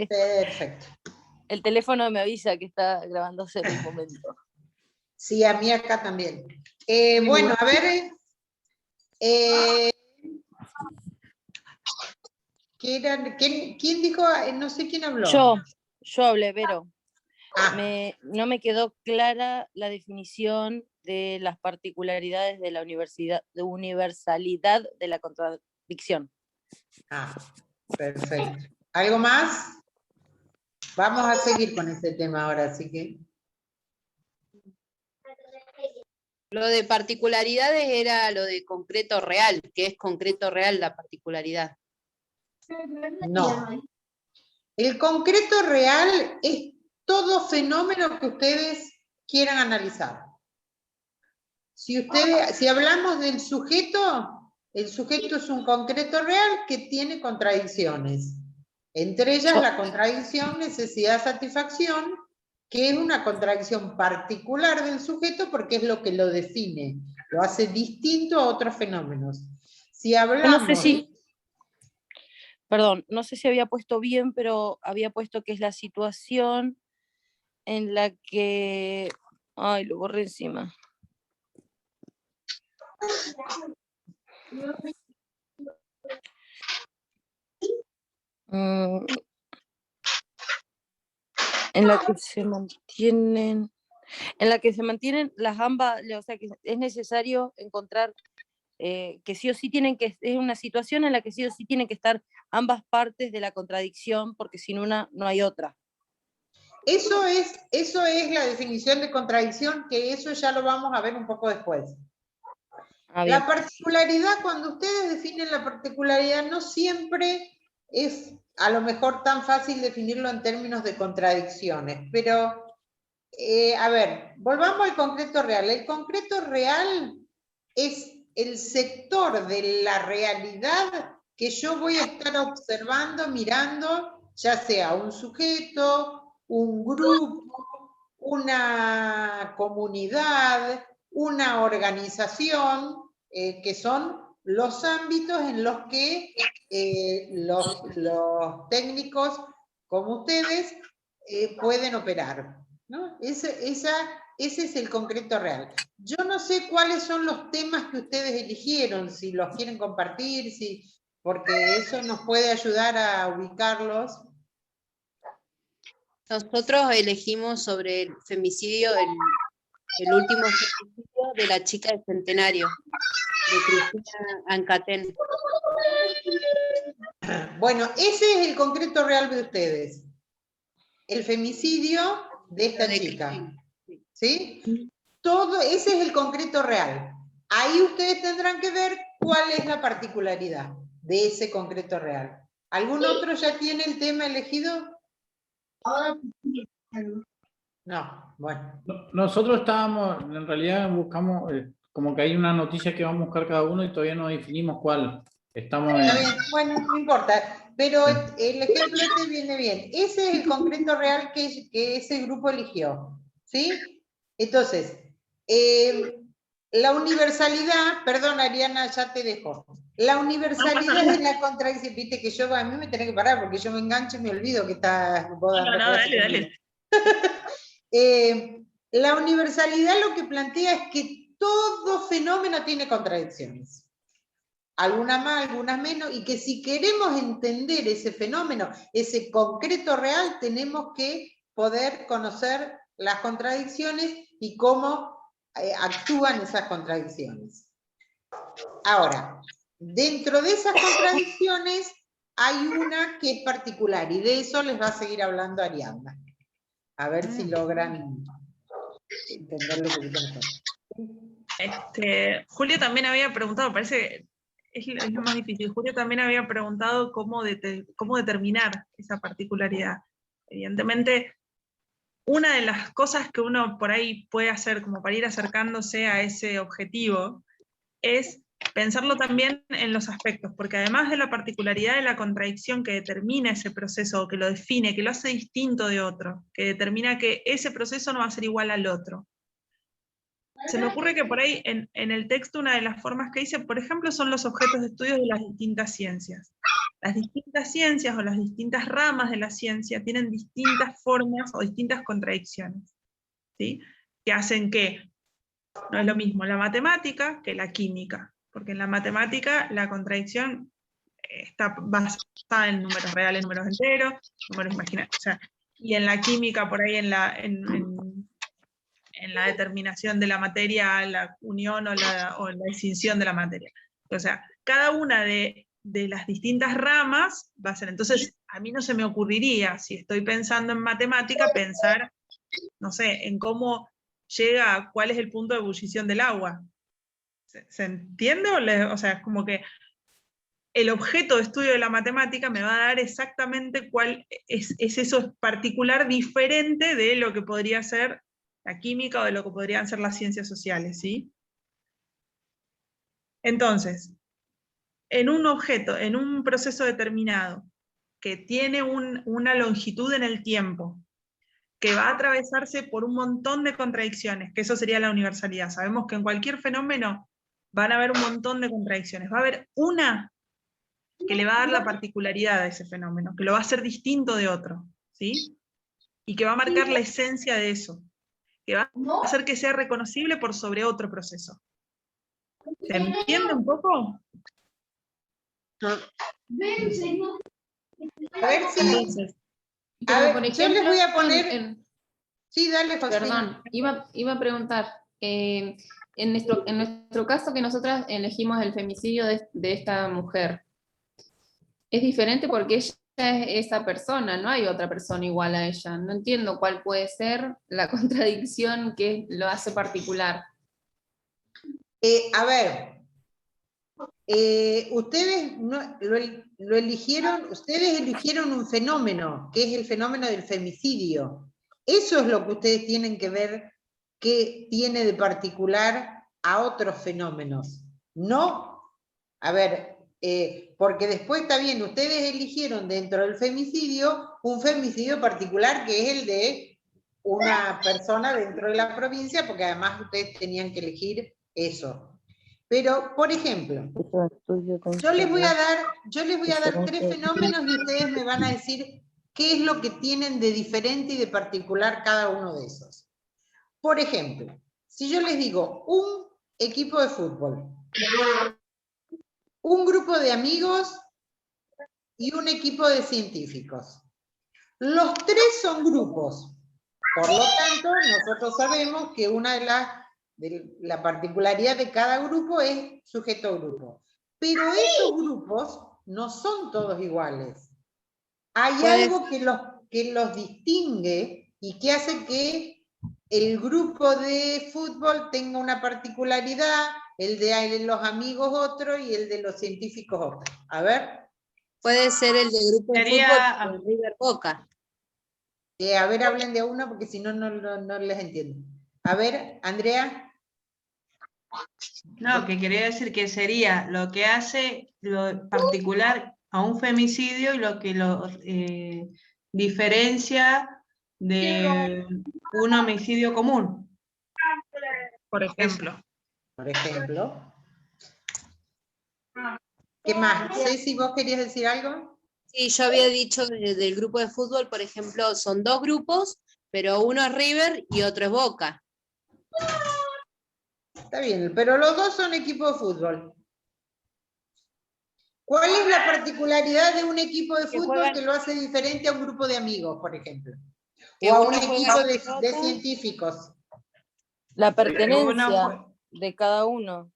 Perfecto. El teléfono me avisa que está grabándose en un momento. Sí, a mí acá también. Bueno, a ver. ¿Quién dijo? No sé quién habló. Yo hablé, Vero. Ah. No me quedó clara la definición de las particularidades de la universalidad de la contradicción. Ah, perfecto. ¿Algo más? Vamos a seguir con este tema ahora, así que... Lo de particularidades era lo de concreto real, que es concreto real la particularidad. No. El concreto real es todo fenómeno que ustedes quieran analizar. Si hablamos del sujeto, el sujeto es un concreto real que tiene contradicciones. Entre ellas la contradicción necesidad-satisfacción, que es una contradicción particular del sujeto porque es lo que lo define, lo hace distinto a otros fenómenos. Si hablamos... No sé si había puesto bien, pero había puesto que es la situación en la que... Ay, lo borré encima. En la que se mantienen las ambas, o sea que es necesario encontrar que sí o sí es una situación en la que sí o sí tienen que estar ambas partes de la contradicción, porque sin una no hay otra. Eso es la definición de contradicción, que eso ya lo vamos a ver un poco después. La particularidad, cuando ustedes definen la particularidad, no siempre es a lo mejor tan fácil definirlo en términos de contradicciones, pero, a ver, volvamos al concreto real. El concreto real es el sector de la realidad que yo voy a estar observando, mirando, ya sea un sujeto, un grupo, una comunidad, una organización, que son los ámbitos en los que los técnicos como ustedes pueden operar, ¿no? Ese es el concreto real. Yo no sé cuáles son los temas que ustedes eligieron, si los quieren compartir, porque eso nos puede ayudar a ubicarlos. Nosotros elegimos sobre el femicidio, el último femicidio de la chica del Centenario, de Cristina Ancatén. Bueno, ese es el concreto real de ustedes. El femicidio de esta chica. ¿Sí? Ese es el concreto real. Ahí ustedes tendrán que ver cuál es la particularidad de ese concreto real. ¿Algún otro ya tiene el tema elegido? No, bueno. Nosotros estábamos, en realidad buscamos, como que hay una noticia que vamos a buscar cada uno y todavía no definimos cuál. Estamos Está bien, bueno, no importa, pero el ejemplo este viene bien. Ese es el concreto real que ese grupo eligió, ¿sí? Entonces, la universalidad, perdón Ariana, ya te dejo. La universalidad es la contradicción, viste que yo a mí me tenés que parar porque yo me engancho y me olvido que estás vos dando clase conmigo. La universalidad lo que plantea es que todo fenómeno tiene contradicciones. Algunas más, algunas menos, y que si queremos entender ese fenómeno, ese concreto real, tenemos que poder conocer las contradicciones y cómo actúan esas contradicciones. Ahora, dentro de esas contradicciones hay una que es particular, y de eso les va a seguir hablando Ariadna. A ver si logran entenderlo un poquito mejor. Julio también había preguntado, parece es lo más difícil. Julio también había preguntado cómo determinar esa particularidad. Evidentemente, una de las cosas que uno por ahí puede hacer como para ir acercándose a ese objetivo es pensarlo también en los aspectos, porque además de la particularidad de la contradicción que determina ese proceso, que lo define, que lo hace distinto de otro, que determina que ese proceso no va a ser igual al otro. Se me ocurre que por ahí en el texto una de las formas que dice, por ejemplo, son los objetos de estudio de las distintas ciencias. las distintas ciencias o las distintas ramas de la ciencia tienen distintas formas o distintas contradicciones, ¿sí? Que hacen que no es lo mismo la matemática que la química, porque en la matemática la contradicción está basada en números reales, números enteros, números imaginarios, o sea, y en la química, por ahí en la determinación de la materia, la unión o la extinción de la materia. O sea, cada una de las distintas ramas va a ser, entonces a mí no se me ocurriría, si estoy pensando en matemática, pensar, no sé, en cómo llega, cuál es el punto de ebullición del agua. ¿Se entiende? O sea, es como que el objeto de estudio de la matemática me va a dar exactamente cuál es eso particular diferente de lo que podría ser la química o de lo que podrían ser las ciencias sociales, ¿sí? Entonces, en un objeto, en un proceso determinado, que tiene una longitud en el tiempo, que va a atravesarse por un montón de contradicciones, que eso sería la universalidad. Sabemos que en cualquier fenómeno van a haber un montón de contradicciones. Va a haber una que le va a dar la particularidad a ese fenómeno, que lo va a hacer distinto de otro, ¿sí? Y que va a marcar la esencia de eso, que va a hacer que sea reconocible por sobre otro proceso. ¿Se entiende un poco? A ver si... Entonces, A ver, por yo les voy a poner... en- Sí, dale, José. perdón, iba a preguntar, en nuestro caso que nosotras elegimos el femicidio de esta mujer, es diferente porque ella es esa persona, no hay otra persona igual a ella. No entiendo cuál puede ser la contradicción que lo hace particular. A ver, ustedes lo eligieron, ustedes eligieron un fenómeno, que es el fenómeno del femicidio. Eso es lo que ustedes tienen que ver qué tiene de particular a otros fenómenos. No, a ver, porque después está bien, ustedes eligieron dentro del femicidio un femicidio particular que es el de una persona dentro de la provincia, porque además ustedes tenían que elegir eso. Pero, por ejemplo, yo les voy a dar 3 fenómenos y ustedes me van a decir qué es lo que tienen de diferente y de particular cada uno de esos. Por ejemplo, si yo les digo un equipo de fútbol, un grupo de amigos y un equipo de científicos. Los 3 son grupos. Por lo tanto, nosotros sabemos que una de la particularidad de cada grupo es sujeto-grupo. Pero esos grupos no son todos iguales. Hay algo que los distingue y que hace que el grupo de fútbol tenga una particularidad, el de los amigos otro y el de los científicos otro. A ver. Puede ser el de grupo de fútbol o River Boca. A ver, hablen de uno porque si no, no les entiendo. A ver, Andrea. No, que quería decir que sería lo que hace lo particular a un femicidio y lo que lo diferencia de un homicidio común. por ejemplo. Por ejemplo. ¿Qué más? Ceci, ¿vos querías decir algo? Sí, yo había dicho del grupo de fútbol, por ejemplo, son 2 grupos, pero uno es River y otro es Boca. Está bien, pero los 2 son equipos de fútbol. ¿Cuál es la particularidad de un equipo de fútbol que lo hace diferente a un grupo de amigos, por ejemplo? O a un equipo de científicos. La pertenencia de cada uno.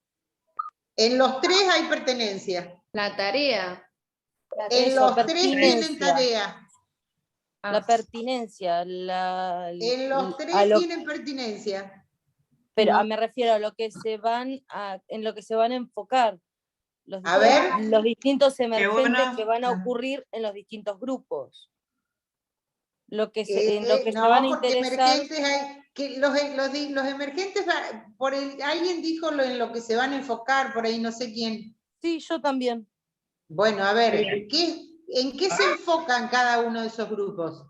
En los 3 hay pertenencia. La tarea. En los 3 tienen tarea. La pertinencia. En los 3 tienen pertinencia. Pero No. me refiero a lo que en lo que se van a enfocar. Los distintos emergentes que van a ocurrir en los distintos grupos. En lo que se van a interesar. Los emergentes, alguien dijo en lo que se van a enfocar, por ahí no sé quién. Sí, yo también. Bueno, a ver, ¿en qué se enfocan cada uno de esos grupos?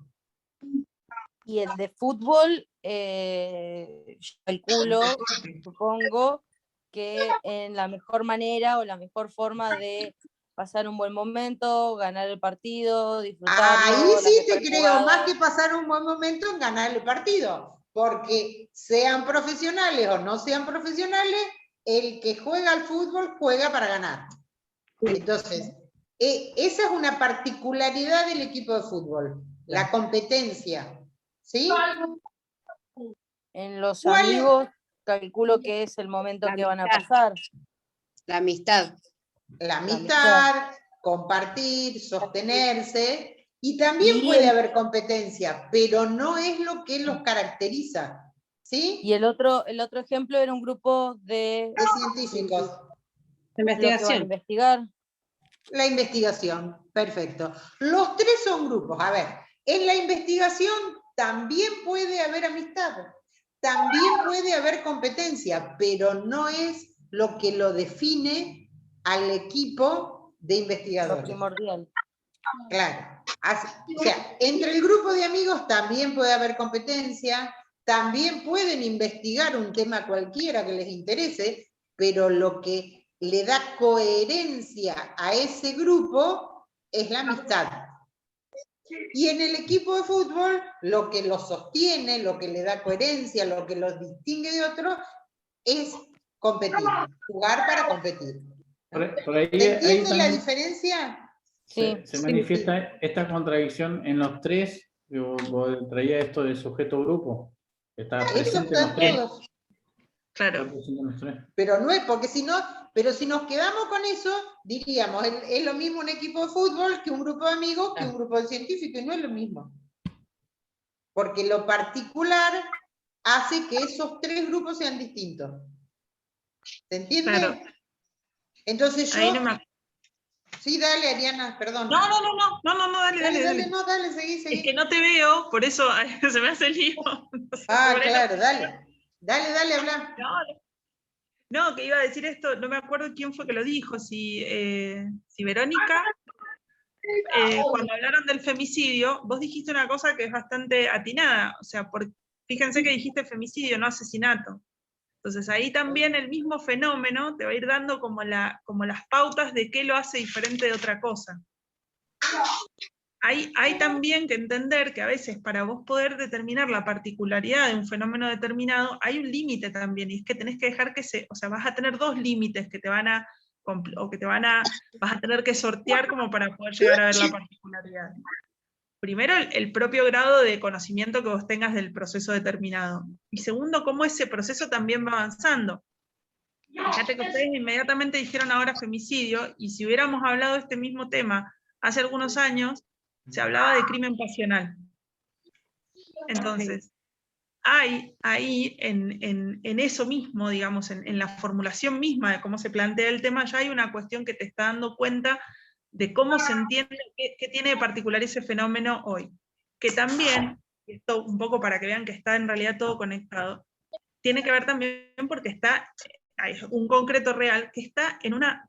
Y el de fútbol, yo calculo, supongo, que en la mejor manera o la mejor forma de pasar un buen momento, ganar el partido, disfrutarlo. Ahí las sí te mejores creo, jugadas. más que pasar un buen momento en ganar el partido, porque sean profesionales o no sean profesionales, el que juega al fútbol juega para ganar. Entonces, esa es una particularidad del equipo de fútbol, la competencia, ¿sí? En los ¿Cuál es? amigos, calculo que es el momento La que van a amistad. pasar. La amistad. La amistad, compartir, sostenerse, y también Y puede haber competencia, pero no es lo que los caracteriza, ¿sí? Y el otro ejemplo era un grupo de De científicos. lo que van a investigar. La investigación, perfecto. Los tres son grupos. A ver, en la investigación también puede haber amistad, también puede haber competencia, pero no es lo que lo define al equipo de Lo investigadores. primordial. Claro. O sea, entre el grupo de amigos también puede haber competencia, también pueden investigar un tema cualquiera que les interese, pero lo que le da coherencia a ese grupo es la amistad. Y en el equipo de fútbol, lo que los sostiene, lo que le da coherencia, lo que los distingue de otros, es competir, jugar para competir. Por ahí, ¿Se entiende la también diferencia? Sí. se manifiesta esta contradicción en los tres. Vos traía esto de sujeto-grupo. Está Eso presente en los está en tres. todos. Claro. Está presente en los tres. Pero no es, porque si no, pero si nos quedamos con eso, diríamos, es lo mismo un equipo de fútbol que un grupo de amigos, que un grupo de científicos, y no es lo mismo. Porque lo particular hace que esos tres grupos sean distintos. ¿Se entiende? Claro. Entonces yo... Ahí no me... Sí, dale, Ariana, perdón. No, dale. No, dale, seguí. Es que no te veo, por eso se me hace el lío. Claro, dale. Dale, habla. No, que iba a decir esto, no me acuerdo quién fue que lo dijo, si Verónica, cuando hablaron del femicidio, vos dijiste una cosa que es bastante atinada, o sea, fíjense que dijiste femicidio, no asesinato. Entonces ahí también el mismo fenómeno te va a ir dando como las pautas de qué lo hace diferente de otra cosa. Hay también que entender que a veces para vos poder determinar la particularidad de un fenómeno determinado, hay un límite también, y es que tenés que dejar o sea, vas a tener dos límites que vas a tener que sortear como para poder llegar a ver la particularidad. Primero, el propio grado de conocimiento que vos tengas del proceso determinado. Y segundo, cómo ese proceso también va avanzando. Fíjate que ustedes inmediatamente dijeron ahora femicidio, y si hubiéramos hablado de este mismo tema hace algunos años, se hablaba de crimen pasional. Entonces, hay ahí, en eso mismo, digamos, en la formulación misma de cómo se plantea el tema, ya hay una cuestión que te está dando cuenta de cómo se entiende qué tiene de particular ese fenómeno hoy. Que también, esto un poco para que vean que está en realidad todo conectado, tiene que ver también porque hay un concreto real que está en una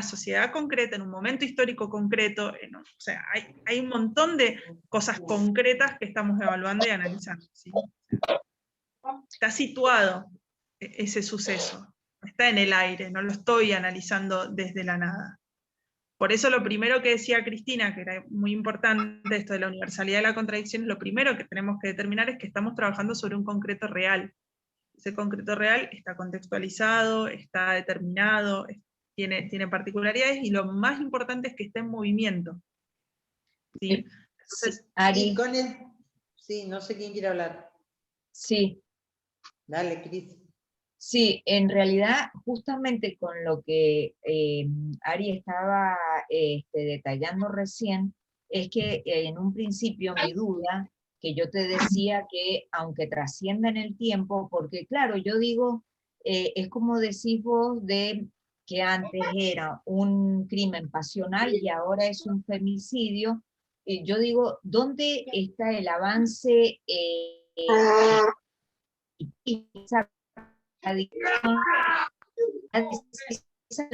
sociedad concreta, en un momento histórico concreto, o sea, hay un montón de cosas concretas que estamos evaluando y analizando, ¿sí? Está situado ese suceso, está en el aire, no lo estoy analizando desde la nada. Por eso lo primero que decía Cristina, que era muy importante esto de la universalidad de la contradicción, lo primero que tenemos que determinar es que estamos trabajando sobre un concreto real. Ese concreto real está contextualizado, está determinado, tiene particularidades, y lo más importante es que está en movimiento. ¿Sí? Entonces, Ari. Sí, no sé quién quiere hablar. Sí. Dale, Cris. Sí, en realidad, justamente con lo que Ari estaba detallando recién, es que en un principio mi duda, que yo te decía que aunque trascienda en el tiempo, porque claro, yo digo, es como decís vos de que antes era un crimen pasional y ahora es un femicidio, yo digo, ¿dónde está el avance y esa adicción? Se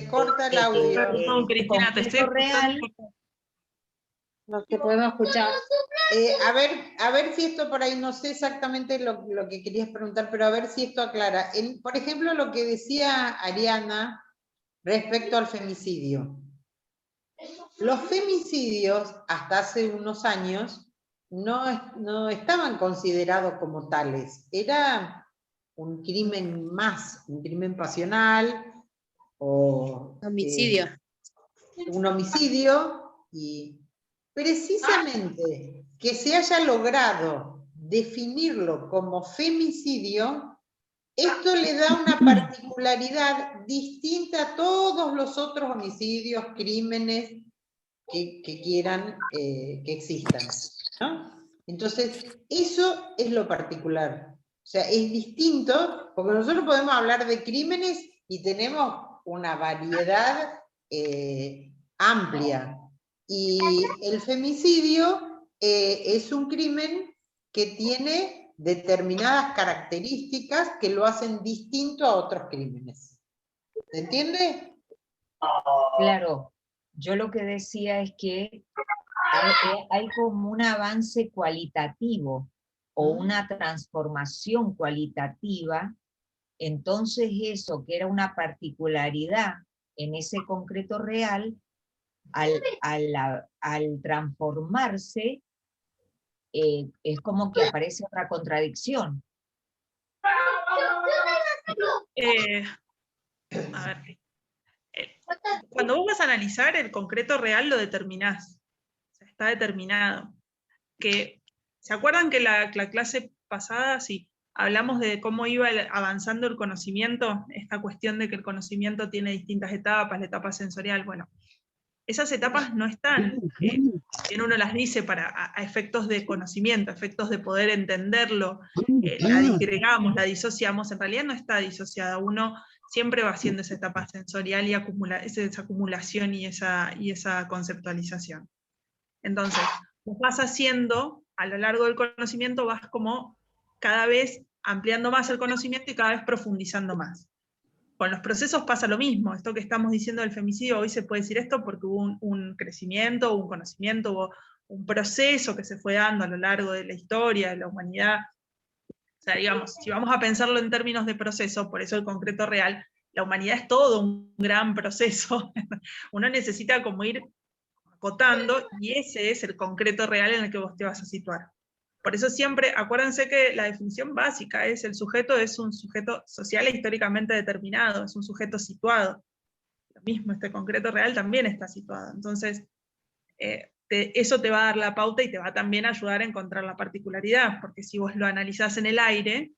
corta el audio. Cristina, te estoy real. No te podemos escuchar. A ver si esto por ahí, no sé exactamente lo que querías preguntar, pero a ver si esto aclara. Por ejemplo, lo que decía Ariana respecto al femicidio. Los femicidios, hasta hace unos años, no estaban considerados como tales. Era un crimen más, un crimen pasional, o Homicidio. un homicidio, y precisamente que se haya logrado definirlo como femicidio, esto le da una particularidad distinta a todos los otros homicidios, crímenes que quieran que existan, ¿no? Entonces, eso es lo particular. O sea, es distinto, porque nosotros podemos hablar de crímenes y tenemos una variedad amplia. Y el femicidio es un crimen que tiene determinadas características que lo hacen distinto a otros crímenes. ¿Se entiende? Claro, yo lo que decía es que hay como un avance cualitativo o una transformación cualitativa, entonces eso que era una particularidad en ese concreto real, al transformarse, es como que aparece otra contradicción. A ver, cuando vos vas a analizar el concreto real lo determinás, o sea, está determinado. ¿Se acuerdan que la clase pasada, sí, hablamos de cómo iba avanzando el conocimiento? Esta cuestión de que el conocimiento tiene distintas etapas, la etapa sensorial, bueno, esas etapas no están, bien uno las dice a efectos de conocimiento, efectos de poder entenderlo, la disgregamos, la disociamos, en realidad no está disociada, uno siempre va haciendo esa etapa sensorial y esa acumulación y esa conceptualización. Entonces, vos vas haciendo, a lo largo del conocimiento, vas como cada vez ampliando más el conocimiento y cada vez profundizando más. Con los procesos pasa lo mismo, esto que estamos diciendo del femicidio, hoy se puede decir esto porque hubo un crecimiento, un conocimiento, hubo un proceso que se fue dando a lo largo de la historia, de la humanidad. O sea, digamos, si vamos a pensarlo en términos de proceso, por eso el concreto real, la humanidad es todo un gran proceso. Uno necesita como ir acotando, y ese es el concreto real en el que vos te vas a situar. Por eso siempre, acuérdense que la definición básica es el sujeto es un sujeto social e históricamente determinado, es un sujeto situado. Lo mismo, este concreto real también está situado. Entonces, eso te va a dar la pauta y te va también a ayudar a encontrar la particularidad, porque si vos lo analizás en el aire,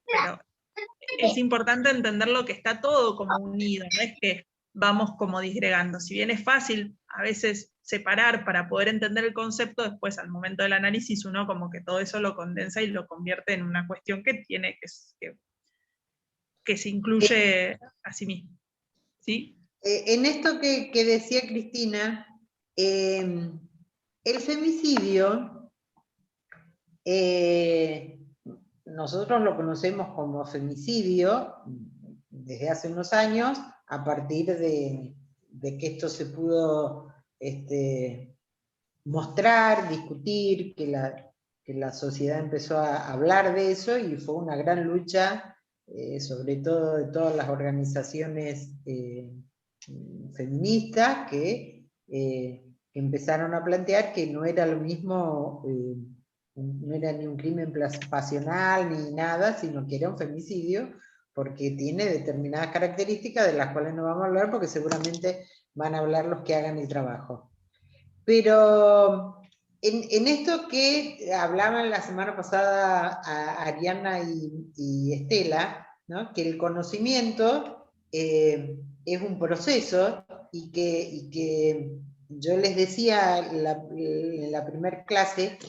pero es importante entender lo que está todo como unido, no es que vamos como disgregando. Si bien es fácil a veces separar para poder entender el concepto, después al momento del análisis uno como que todo eso lo condensa y lo convierte en una cuestión que tiene que se incluye a sí mismo. ¿Sí? En esto que decía Cristina, el femicidio, nosotros lo conocemos como femicidio desde hace unos años, a partir de que esto se pudo mostrar, discutir, que la sociedad empezó a hablar de eso, y fue una gran lucha, sobre todo de todas las organizaciones feministas que empezaron a plantear que no era lo mismo, no era ni un crimen pasional ni nada, sino que era un femicidio, porque tiene determinadas características de las cuales no vamos a hablar porque seguramente van a hablar los que hagan el trabajo. Pero en esto que hablaban la semana pasada a Ariana y Estela, ¿no? Que el conocimiento es un proceso, y que yo les decía en la primera clase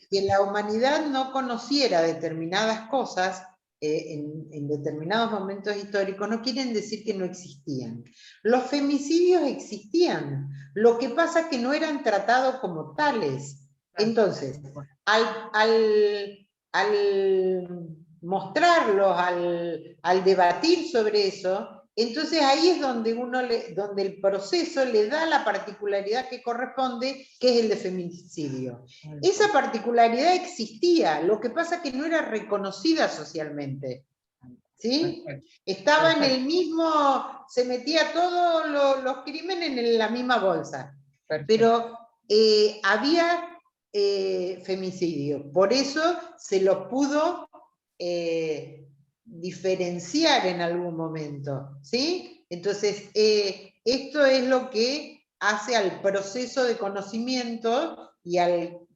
que la humanidad no conociera determinadas cosas en determinados momentos históricos no quieren decir que no existían. Los femicidios existían, lo que pasa es que no eran tratados como tales. Entonces, al mostrarlos, al debatir sobre eso, entonces ahí es donde donde el proceso le da la particularidad que corresponde, que es el de femicidio. Esa particularidad existía, lo que pasa es que no era reconocida socialmente. ¿Sí? Estaba en el mismo, se metía todos los crímenes en la misma bolsa. Pero había femicidio, por eso se lo pudo diferenciar en algún momento, ¿sí? Entonces, esto es lo que hace al proceso de conocimiento y al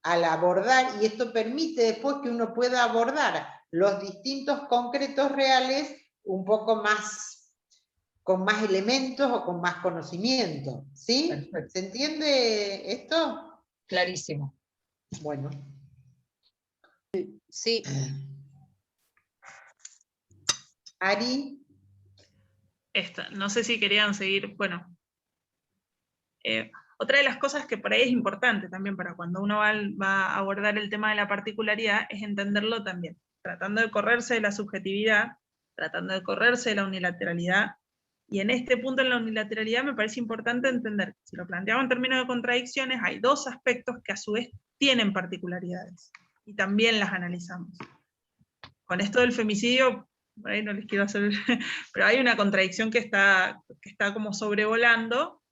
abordar, y esto permite después que uno pueda abordar los distintos concretos reales un poco más, con más elementos o con más conocimiento, ¿sí? Perfecto. ¿Se entiende esto? Clarísimo. Bueno. Sí. Ari. No sé si querían seguir, bueno. Otra de las cosas que por ahí es importante también para cuando uno va a abordar el tema de la particularidad es entenderlo también, tratando de correrse de la subjetividad, tratando de correrse de la unilateralidad, y en este punto en la unilateralidad me parece importante entender que si lo planteamos en términos de contradicciones, hay dos aspectos que a su vez tienen particularidades, y también las analizamos. Con esto del femicidio, por ahí no les quiero hacer, pero hay una contradicción que está como sobrevolando,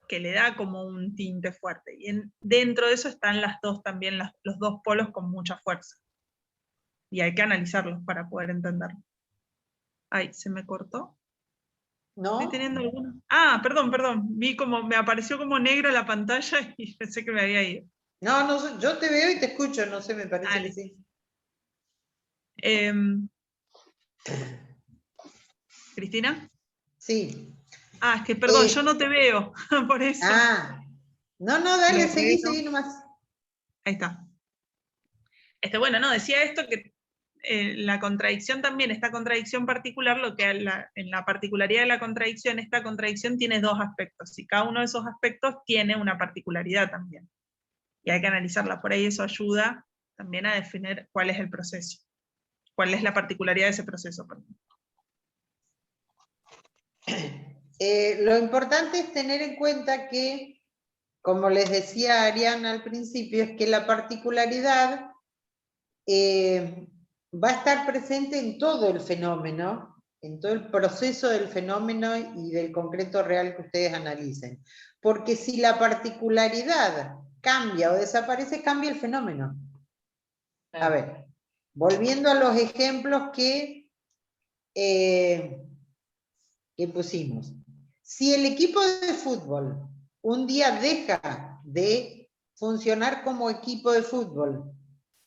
que le da como un tinte fuerte, y dentro de eso están también los dos polos con mucha fuerza. Y hay que analizarlos para poder entenderlo. Ay, ¿se me cortó? ¿No? ¿Estoy teniendo alguna? Ah, perdón, me apareció como negro la pantalla y pensé que me había ido. No, yo te veo y te escucho, no sé, me parece Dale. que sí. ¿Cristina? Sí. Ah, es que perdón, yo no te veo, por eso. No, dale, seguí nomás. Ahí está. Bueno, no, decía esto que la contradicción también, esta contradicción particular, lo que en la particularidad de la contradicción, esta contradicción tiene dos aspectos, y cada uno de esos aspectos tiene una particularidad también. Y hay que analizarla, por ahí eso ayuda también a definir cuál es el proceso, cuál es la particularidad de ese proceso. Lo importante es tener en cuenta que, como les decía Ariana al principio, es que la particularidad va a estar presente en todo el fenómeno, en todo el proceso del fenómeno y del concreto real que ustedes analicen. Porque si la particularidad cambia o desaparece, cambia el fenómeno. A ver, volviendo a los ejemplos que pusimos. Si el equipo de fútbol un día deja de funcionar como equipo de fútbol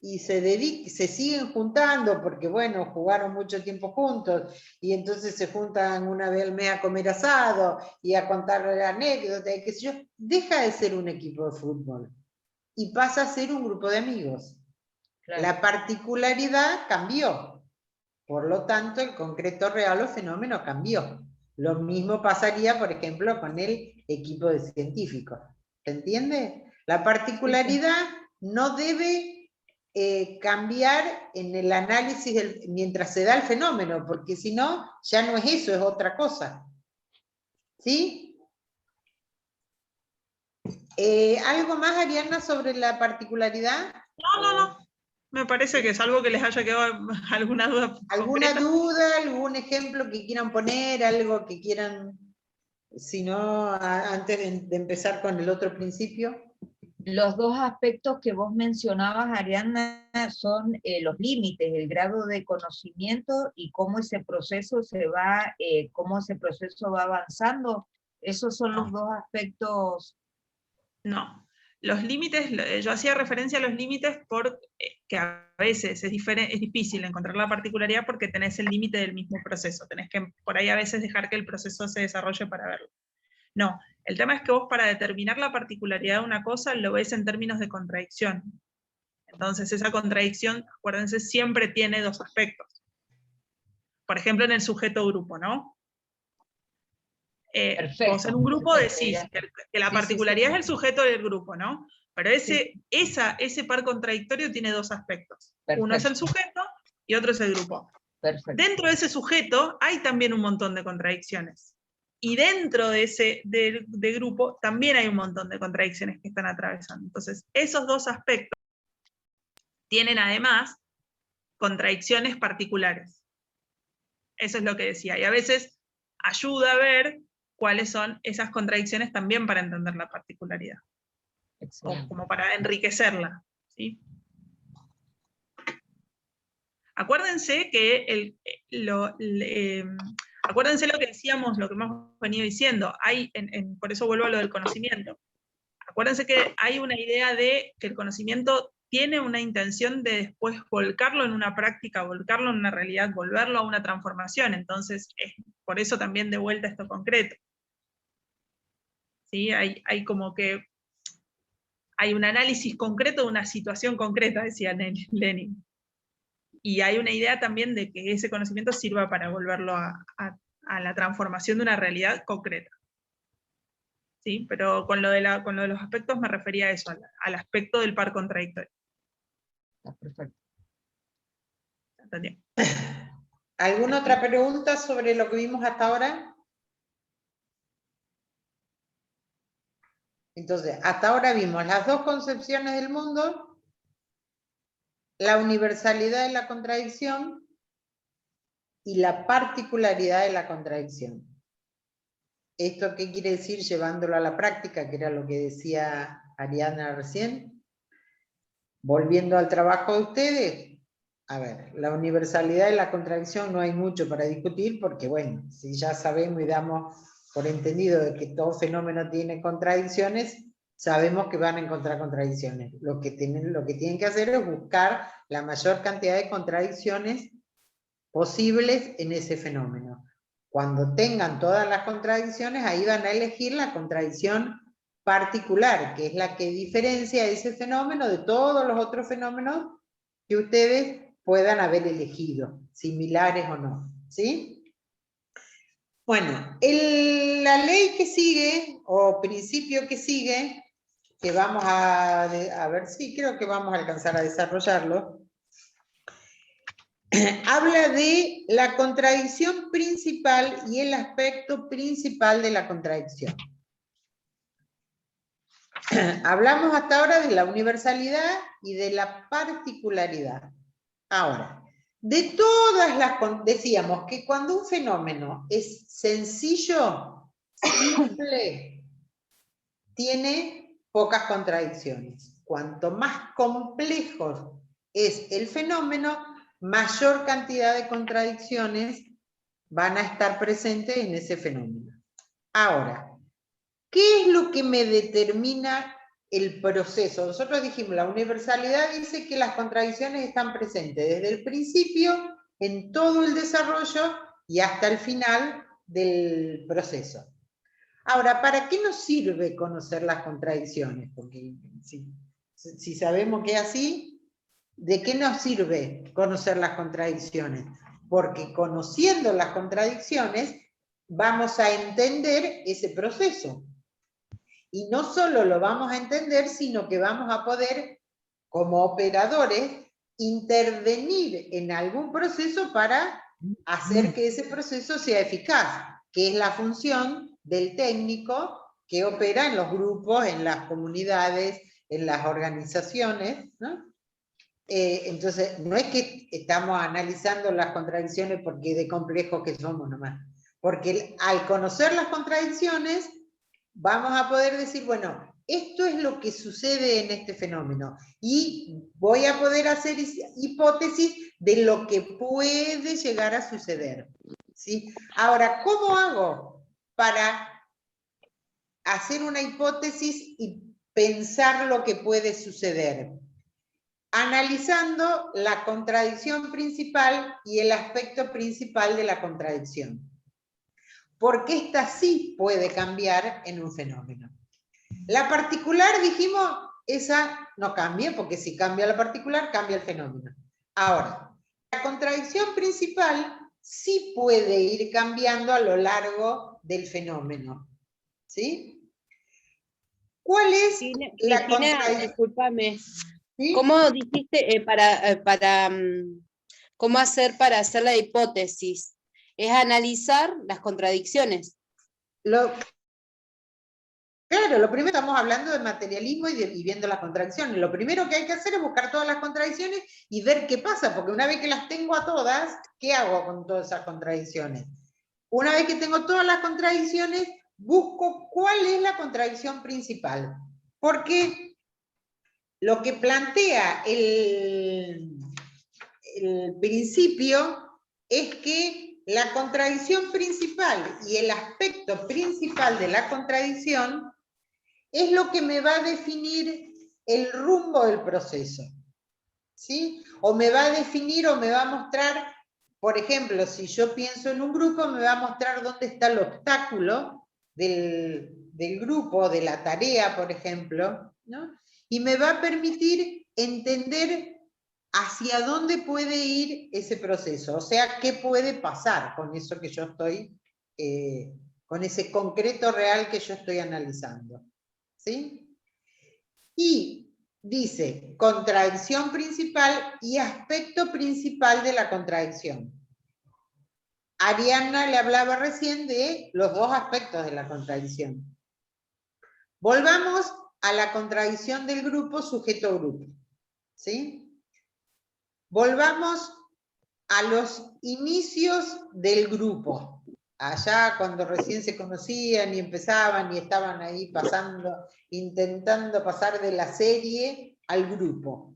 y se siguen juntando porque, bueno, jugaron mucho tiempo juntos y entonces se juntan una vez al mes a comer asado y a contar anécdotas, qué sé yo, deja de ser un equipo de fútbol y pasa a ser un grupo de amigos. Claro. La particularidad cambió, por lo tanto el concreto real o fenómeno cambió. Lo mismo pasaría, por ejemplo, con el equipo de científicos. ¿Se entiende? La particularidad no debe cambiar en el análisis mientras se da el fenómeno, porque si no, ya no es eso, es otra cosa. ¿Sí? ¿Algo más, Ariana, sobre la particularidad? No. Me parece que es algo que les haya quedado alguna duda. ¿Alguna duda, algún ejemplo que quieran poner, algo que quieran, si no, antes de empezar con el otro principio? Los dos aspectos que vos mencionabas, Ariana, son los límites, el grado de conocimiento y cómo ese proceso va avanzando. Esos son los dos aspectos. No. Los límites, yo hacía referencia a los límites porque a veces es difícil encontrar la particularidad porque tenés el límite del mismo proceso, tenés que por ahí a veces dejar que el proceso se desarrolle para verlo. No, el tema es que vos para determinar la particularidad de una cosa lo ves en términos de contradicción. Entonces esa contradicción, acuérdense, siempre tiene dos aspectos. Por ejemplo, en el sujeto-grupo, ¿no? Vos en un grupo decís que la particularidad es el sujeto del grupo, ¿no? Pero ese par contradictorio tiene dos aspectos. Perfecto. Uno es el sujeto y otro es el grupo. Perfecto. Dentro de ese sujeto hay también un montón de contradicciones. Y dentro de ese de grupo también hay un montón de contradicciones que están atravesando. Entonces, esos dos aspectos tienen además contradicciones particulares. Eso es lo que decía. Y a veces ayuda a ver cuáles son esas contradicciones también para entender la particularidad. O como para enriquecerla. ¿Sí? Acuérdense que acuérdense lo que decíamos, lo que hemos venido diciendo. Por eso vuelvo a lo del conocimiento. Acuérdense que hay una idea de que el conocimiento tiene una intención de después volcarlo en una práctica, volcarlo en una realidad, volverlo a una transformación. Entonces, por eso también de vuelta esto concreto. ¿Sí? Hay como que hay un análisis concreto de una situación concreta, decía Lenin. Y hay una idea también de que ese conocimiento sirva para volverlo a la transformación de una realidad concreta. ¿Sí? Pero con lo de los aspectos me refería a eso, al aspecto del par contradictorio. Perfecto. ¿Entendí? ¿Alguna otra pregunta sobre lo que vimos hasta ahora? Entonces, hasta ahora vimos las dos concepciones del mundo, la universalidad de la contradicción y la particularidad de la contradicción. ¿Esto qué quiere decir llevándolo a la práctica? Que era lo que decía Ariana recién. Volviendo al trabajo de ustedes, a ver, la universalidad de la contradicción no hay mucho para discutir porque, bueno, si ya sabemos y damos por entendido de que todo fenómeno tiene contradicciones, sabemos que van a encontrar contradicciones. Lo que tienen que hacer es buscar la mayor cantidad de contradicciones posibles en ese fenómeno. Cuando tengan todas las contradicciones, ahí van a elegir la contradicción particular, que es la que diferencia ese fenómeno de todos los otros fenómenos que ustedes puedan haber elegido, similares o no. ¿Sí? Bueno, la ley que sigue, o principio que sigue, que vamos a ver si creo que vamos a alcanzar a desarrollarlo, habla de la contradicción principal y el aspecto principal de la contradicción. Hablamos hasta ahora de la universalidad y de la particularidad. Ahora, de todas las... Decíamos que cuando un fenómeno es sencillo, simple, tiene pocas contradicciones. Cuanto más complejo es el fenómeno, mayor cantidad de contradicciones van a estar presentes en ese fenómeno. Ahora, ¿qué es lo que me determina el proceso? Nosotros dijimos, la universalidad dice que las contradicciones están presentes desde el principio, en todo el desarrollo y hasta el final del proceso. Ahora, ¿para qué nos sirve conocer las contradicciones? Porque si sabemos que es así, ¿de qué nos sirve conocer las contradicciones? Porque conociendo las contradicciones vamos a entender ese proceso. Y no solo lo vamos a entender, sino que vamos a poder, como operadores, intervenir en algún proceso para hacer que ese proceso sea eficaz, que es la función del técnico que opera en los grupos, en las comunidades, en las organizaciones, ¿no? Entonces, no es que estamos analizando las contradicciones porque de complejos que somos nomás, porque al conocer las contradicciones vamos a poder decir, bueno, esto es lo que sucede en este fenómeno y voy a poder hacer hipótesis de lo que puede llegar a suceder, ¿sí? Ahora, ¿cómo hago para hacer una hipótesis y pensar lo que puede suceder? Analizando la contradicción principal y el aspecto principal de la contradicción. Porque esta sí puede cambiar en un fenómeno. La particular, dijimos, esa no cambia, porque si cambia la particular, cambia el fenómeno. Ahora, la contradicción principal sí puede ir cambiando a lo largo del fenómeno. ¿Sí? ¿Cuál es la contradicción? Discúlpame. ¿Sí? ¿Cómo dijiste ¿Cómo hacer para hacer la hipótesis? Es analizar las contradicciones. Claro, lo primero estamos hablando de materialismo y viendo las contradicciones. Lo primero que hay que hacer es buscar todas las contradicciones y ver qué pasa, porque una vez que las tengo a todas, ¿qué hago con todas esas contradicciones? Una vez que tengo todas las contradicciones, busco cuál es la contradicción principal. Porque lo que plantea el principio es que la contradicción principal y el aspecto principal de la contradicción es lo que me va a definir el rumbo del proceso, ¿sí? O me va a definir o me va a mostrar, por ejemplo, si yo pienso en un grupo, me va a mostrar dónde está el obstáculo del grupo, de la tarea, por ejemplo, ¿no? Y me va a permitir entender hacia dónde puede ir ese proceso, o sea, qué puede pasar con eso que yo estoy, con ese concreto real que yo estoy analizando. ¿Sí? Y dice contradicción principal y aspecto principal de la contradicción. Ariana le hablaba recién de los dos aspectos de la contradicción. Volvamos a la contradicción del grupo sujeto-grupo. ¿Sí? Volvamos a los inicios del grupo. Allá cuando recién se conocían y empezaban y estaban ahí pasando, intentando pasar de la serie al grupo.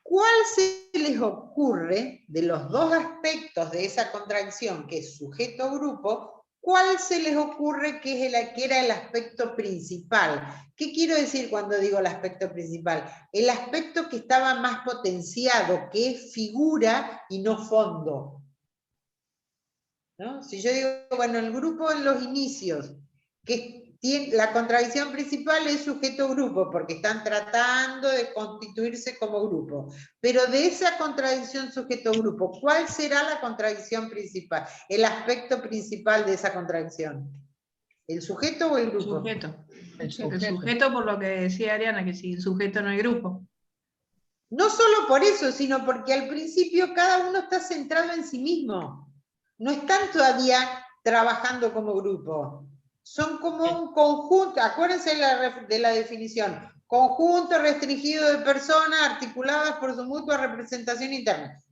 ¿Cuál se les ocurre de los dos aspectos de esa contradicción, que es sujeto-grupo, cuál se les ocurre que era el aspecto principal? ¿Qué quiero decir cuando digo el aspecto principal? El aspecto que estaba más potenciado, que es figura y no fondo. ¿No? Si yo digo, bueno, el grupo en los inicios, que tiene, la contradicción principal es sujeto-grupo, porque están tratando de constituirse como grupo. Pero de esa contradicción sujeto-grupo, ¿cuál será la contradicción principal? El aspecto principal de esa contradicción. ¿El sujeto o el grupo? Sujeto. El sujeto, por lo que decía Ariana, que sin sujeto no hay grupo. No solo por eso, sino porque al principio cada uno está centrado en sí mismo. No están todavía trabajando como grupo. Son como un conjunto, acuérdense de la definición, conjunto restringido de personas articuladas por su mutua representación interna,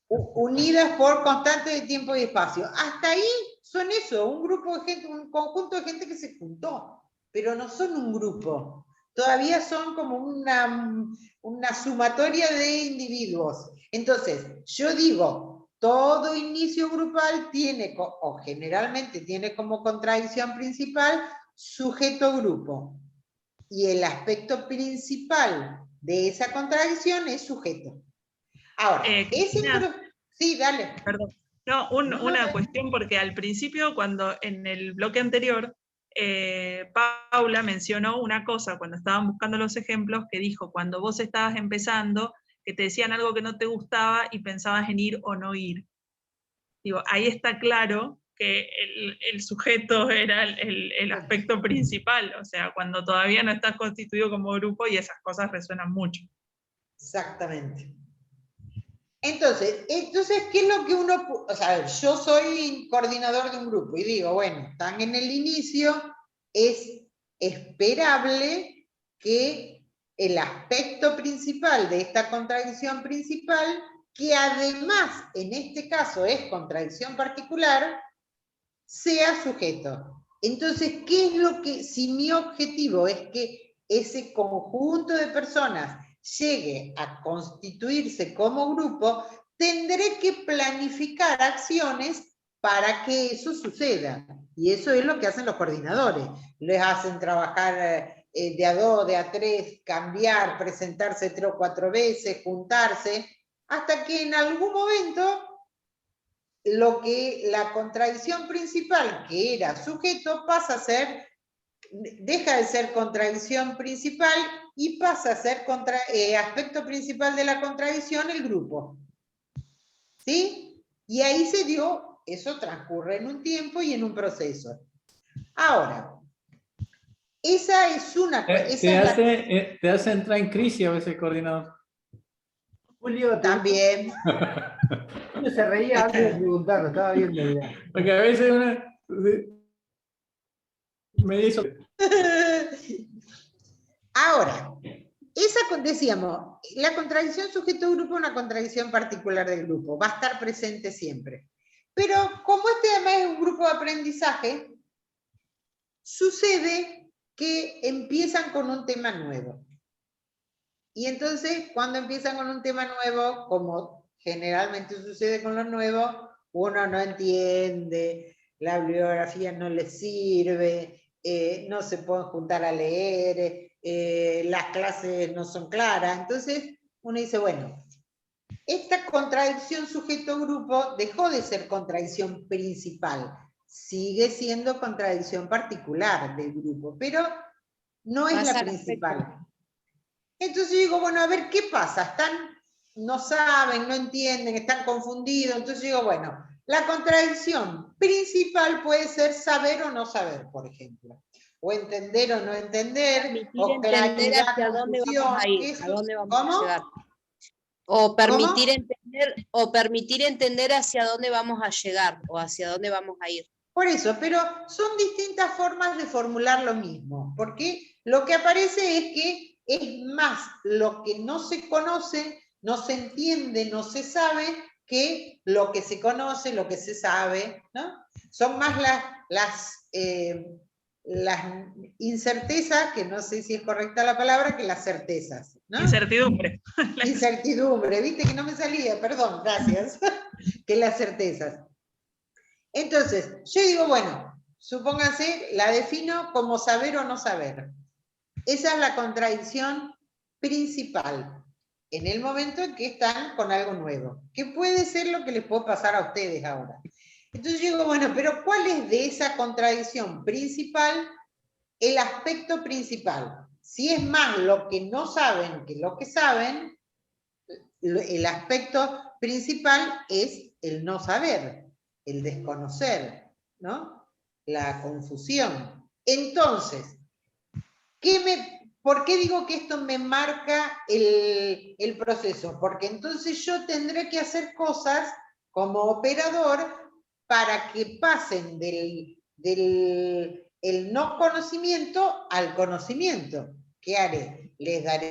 unidas por constante de tiempo y espacio. Hasta ahí son eso, un grupo de gente, un conjunto de gente que se juntó, pero no son un grupo. Todavía son como una sumatoria de individuos. Entonces, yo digo, todo inicio grupal tiene, o generalmente tiene como contradicción principal, sujeto-grupo. Y el aspecto principal de esa contradicción es sujeto. Ahora, sí, dale. Perdón. No, una cuestión, porque al principio, cuando en el bloque anterior, Paula mencionó una cosa cuando estaban buscando los ejemplos, que dijo, cuando vos estabas empezando, que te decían algo que no te gustaba y pensabas en ir o no ir. Digo, ahí está claro que el sujeto era el aspecto principal, o sea, cuando todavía no estás constituido como grupo y esas cosas resuenan mucho. Exactamente. Entonces, ¿qué es lo que uno... O sea, yo soy coordinador de un grupo y digo, bueno, están en el inicio, es esperable que el aspecto principal de esta contradicción principal, que además en este caso es contradicción particular, sea sujeto. Entonces, ¿qué es lo que, si mi objetivo es que ese conjunto de personas llegue a constituirse como grupo, tendré que planificar acciones para que eso suceda? Y eso es lo que hacen los coordinadores. Les hacen trabajar de a 2, de a 3, cambiar, presentarse 3 o 4 veces, juntarse, hasta que en algún momento la contradicción principal, que era sujeto, pasa a ser, deja de ser contradicción principal y pasa a ser aspecto principal de la contradicción, el grupo. ¿Sí? Y ahí se dio, eso transcurre en un tiempo y en un proceso. Ahora, esa es una... Te hace entrar en crisis a veces el coordinador. Julio también. Julio se reía antes de preguntarlo, estaba viendo. Mirá. Porque a veces me dice... Ahora, decíamos, la contradicción sujeto-grupo es una contradicción particular del grupo, va a estar presente siempre. Pero como este además es un grupo de aprendizaje, sucede que empiezan con un tema nuevo. Y entonces, cuando empiezan con un tema nuevo, como generalmente sucede con los nuevos, uno no entiende, la bibliografía no les sirve, no se pueden juntar a leer, las clases no son claras. Entonces, uno dice, bueno, esta contradicción sujeto-grupo dejó de ser contradicción principal, sigue siendo contradicción particular del grupo, pero no es la principal. Entonces yo digo, bueno, a ver, ¿qué pasa? No saben, no entienden, están confundidos. Entonces yo digo, bueno, la contradicción principal puede ser saber o no saber, por ejemplo. O entender o no entender. O entender hacia dónde vamos a ir, a dónde vamos a llegar. O permitir entender hacia dónde vamos a llegar o hacia dónde vamos a ir. Por eso, pero son distintas formas de formular lo mismo, porque lo que aparece es que es más lo que no se conoce, no se entiende, no se sabe, que lo que se conoce, lo que se sabe, ¿no? Son más las incertezas, que no sé si es correcta la palabra, que las certezas, ¿no? Incertidumbre. Incertidumbre, viste que no me salía, perdón, gracias, que las certezas. Entonces, yo digo, bueno, supónganse, la defino como saber o no saber. Esa es la contradicción principal en el momento en que están con algo nuevo, que puede ser lo que les puede pasar a ustedes ahora. Entonces yo digo, bueno, pero ¿cuál es de esa contradicción principal el aspecto principal? Si es más lo que no saben que lo que saben, el aspecto principal es el no saber, el desconocer, ¿no? La confusión. Entonces, ¿por qué digo que esto me marca el proceso? Porque entonces yo tendré que hacer cosas como operador para que pasen del no conocimiento al conocimiento. ¿Qué haré? Les daré